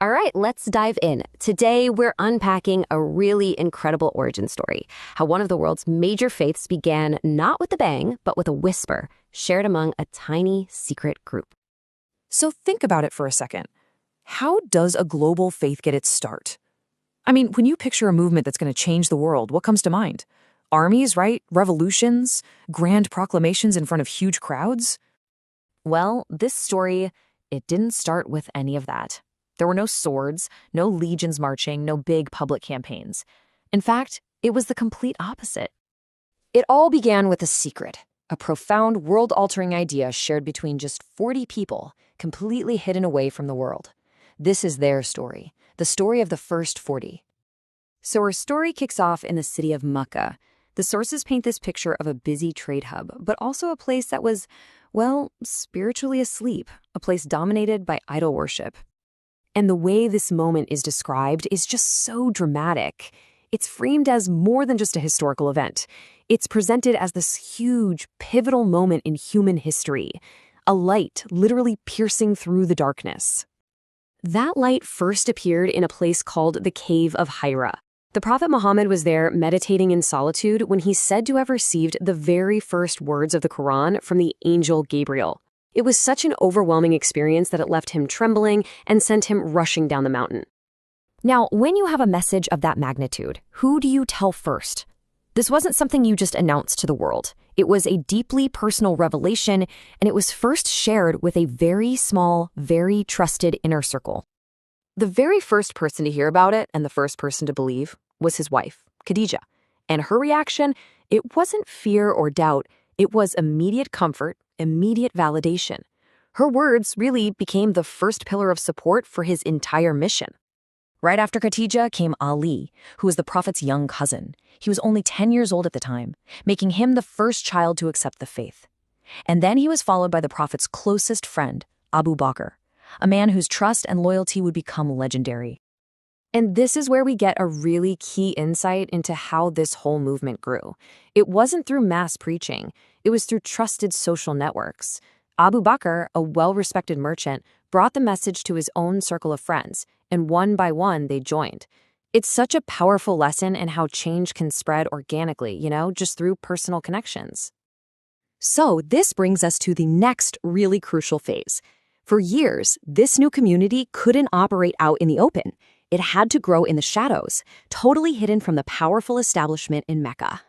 All right, let's dive in. Today, we're unpacking a really incredible origin story, how one of the world's major faiths began not with a bang, but with a whisper, shared among a tiny secret group. So think about it for a second. How does a global faith get its start? I mean, when you picture a movement that's going to change the world, what comes to mind? Armies, right? Revolutions? Grand proclamations in front of huge crowds? Well, this story, it didn't start with any of that. There were no swords, no legions marching, no big public campaigns. In fact, it was the complete opposite. It all began with a secret, a profound, world-altering idea shared between just 40 people, completely hidden away from the world. This is their story, the story of the first 40. So our story kicks off in the city of Makkah. The sources paint this picture of a busy trade hub, but also a place that was, well, spiritually asleep, a place dominated by idol worship. And the way this moment is described is just so dramatic. It's framed as more than just a historical event. It's presented as this huge, pivotal moment in human history, a light literally piercing through the darkness. That light first appeared in a place called the Cave of Hira. The Prophet Muhammad was there meditating in solitude when he's said to have received the very first words of the Quran from the angel Gabriel. It was such an overwhelming experience that it left him trembling and sent him rushing down the mountain. Now, when you have a message of that magnitude, who do you tell first? This wasn't something you just announced to the world. It was a deeply personal revelation, and it was first shared with a very small, very trusted inner circle. The very first person to hear about it and the first person to believe was his wife, Khadija. And her reaction, it wasn't fear or doubt, it was immediate comfort, immediate validation. Her words really became the first pillar of support for his entire mission. Right after Khadija came Ali, who was the Prophet's young cousin. He was only 10 years old at the time, making him the first child to accept the faith. And then he was followed by the Prophet's closest friend, Abu Bakr, a man whose trust and loyalty would become legendary. And this is where we get a really key insight into how this whole movement grew. It wasn't through mass preaching. It was through trusted social networks. Abu Bakr, a well-respected merchant, brought the message to his own circle of friends, and one by one they joined. It's such a powerful lesson in how change can spread organically, just through personal connections. So this brings us to the next really crucial phase. For years, this new community couldn't operate out in the open. It had to grow in the shadows, totally hidden from the powerful establishment in Mecca.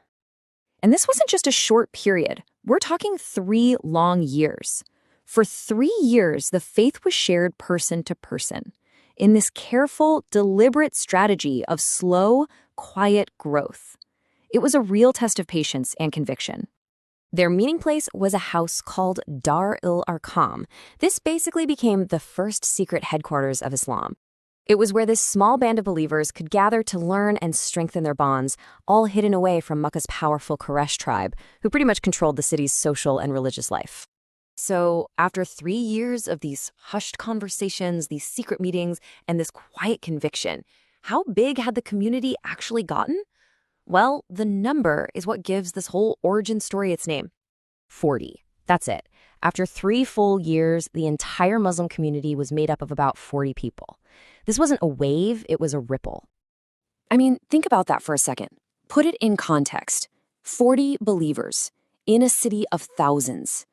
And this wasn't just a short period. We're talking 3 long years. For 3 years, the faith was shared person to person, in this careful, deliberate strategy of slow, quiet growth. It was a real test of patience and conviction. Their meeting place was a house called Dar-il-Arqam. This basically became the first secret headquarters of Islam. It was where this small band of believers could gather to learn and strengthen their bonds, all hidden away from Makkah's powerful Quraysh tribe, who pretty much controlled the city's social and religious life. So after 3 years of these hushed conversations, these secret meetings, and this quiet conviction, how big had the community actually gotten? Well, the number is what gives this whole origin story its name. 40. That's it. After 3 full years, the entire Muslim community was made up of about 40 people. This wasn't a wave, it was a ripple. I mean, think about that for a second. Put it in context. 40 believers in a city of thousands.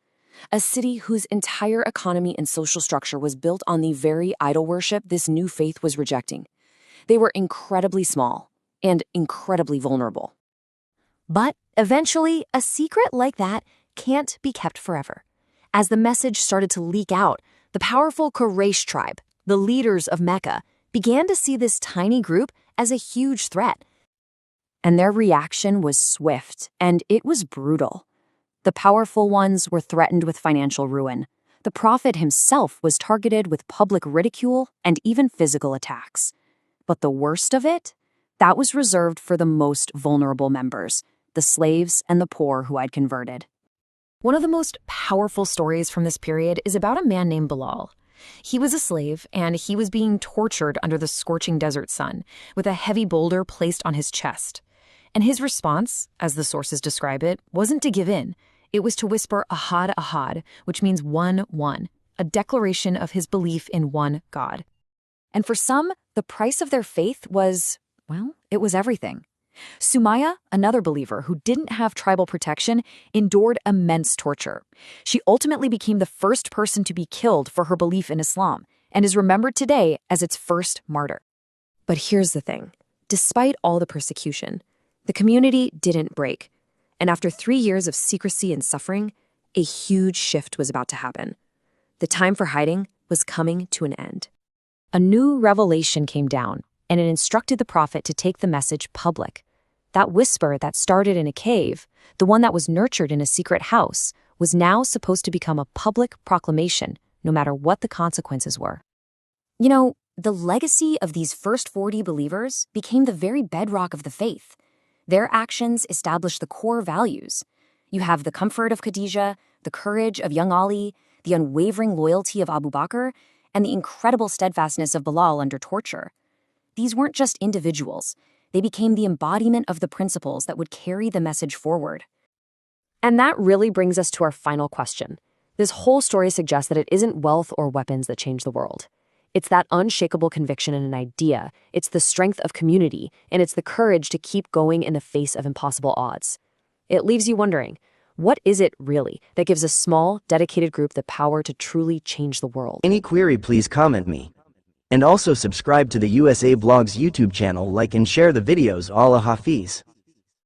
A city whose entire economy and social structure was built on the very idol worship this new faith was rejecting. They were incredibly small and incredibly vulnerable. But eventually, a secret like that can't be kept forever. As the message started to leak out, the powerful Quraysh tribe, the leaders of Mecca, began to see this tiny group as a huge threat. And their reaction was swift, and it was brutal. The powerful ones were threatened with financial ruin. The Prophet himself was targeted with public ridicule and even physical attacks. But the worst of it? That was reserved for the most vulnerable members, the slaves and the poor who I'd converted. One of the most powerful stories from this period is about a man named Bilal. He was a slave, and he was being tortured under the scorching desert sun, with a heavy boulder placed on his chest. And his response, as the sources describe it, wasn't to give in. It was to whisper Ahad Ahad, which means one, a declaration of his belief in one God. And for some, the price of their faith was, well, it was everything. Sumaya, another believer who didn't have tribal protection, endured immense torture. She ultimately became the first person to be killed for her belief in Islam and is remembered today as its first martyr. But here's the thing. Despite all the persecution, the community didn't break. And after 3 years of secrecy and suffering, a huge shift was about to happen. The time for hiding was coming to an end. A new revelation came down, and it instructed the prophet to take the message public. That whisper that started in a cave, the one that was nurtured in a secret house, was now supposed to become a public proclamation, no matter what the consequences were. You know, the legacy of these first 40 believers became the very bedrock of the faith. Their actions established the core values. You have the comfort of Khadija, the courage of young Ali, the unwavering loyalty of Abu Bakr, and the incredible steadfastness of Bilal under torture. These weren't just individuals. They became the embodiment of the principles that would carry the message forward. And that really brings us to our final question. This whole story suggests that it isn't wealth or weapons that change the world. It's that unshakable conviction in an idea, it's the strength of community, and it's the courage to keep going in the face of impossible odds. It leaves you wondering, what is it really that gives a small, dedicated group the power to truly change the world? Any query, please comment me. And also subscribe to the USA Blogs YouTube channel, like and share the videos. Allah Hafiz.